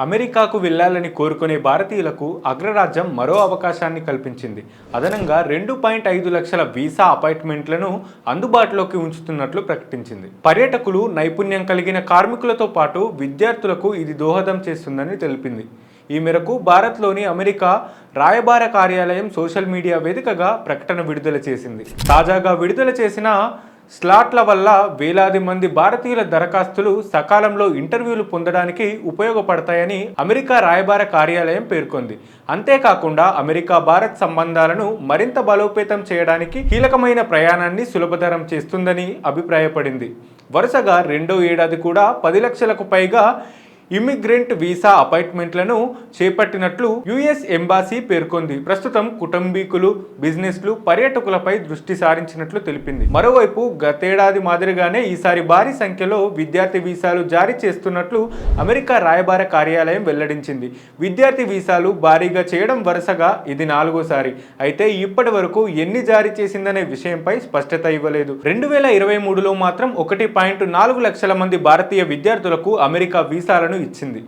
అమెరికాకు వెళ్లాలని కోరుకునే భారతీయులకు అగ్రరాజ్యం మరో అవకాశాన్ని కల్పించింది. అదనంగా 2.5 లక్షల వీసా అపాయింట్మెంట్లను అందుబాటులోకి ఉంచుతున్నట్లు ప్రకటించింది. పర్యాటకులు, నైపుణ్యం కలిగిన కార్మికులతో పాటు విద్యార్థులకు ఇది దోహదం చేస్తుందని తెలిపింది. ఈ మేరకు భారత్లోని అమెరికా రాయబార కార్యాలయం సోషల్ మీడియా వేదికగా ప్రకటన విడుదల చేసింది. తాజాగా విడుదల చేసిన స్లాట్ల వల్ల వేలాది మంది భారతీయుల దరఖాస్తులు సకాలంలో ఇంటర్వ్యూలు పొందడానికి ఉపయోగపడతాయని అమెరికా రాయబార కార్యాలయం పేర్కొంది. అంతేకాకుండా అమెరికా భారత్ సంబంధాలను మరింత బలోపేతం చేయడానికి కీలకమైన ప్రయాణాన్ని సులభతరం చేస్తుందని అభిప్రాయపడింది. వరుసగా రెండో ఏడాది కూడా 10 లక్షలకు పైగా ఇమిగ్రెంట్ వీసా అపాయింట్మెంట్లను చేపట్టినట్లు యుఎస్ ఎంబాసీ పేర్కొంది. ప్రస్తుతం కుటుంబీకులు, బిజినెస్లు, పర్యాటకులపై దృష్టి సారించినట్లు తెలిపింది. మరోవైపు గతేడాది మాదిరిగానే ఈసారి భారీ సంఖ్యలో విద్యార్థి వీసాలు జారీ చేస్తున్నట్లు అమెరికా రాయబార కార్యాలయం వెల్లడించింది. విద్యార్థి వీసాలు భారీగా చేయడం వరుసగా ఇది 4వసారి. అయితే ఇప్పటి వరకు ఎన్ని జారీ చేసిందనే విషయంపై స్పష్టత ఇవ్వలేదు. 2023లో మాత్రం 1.4 లక్షల మంది భారతీయ విద్యార్థులకు అమెరికా వీసాలను ఇచ్చింది.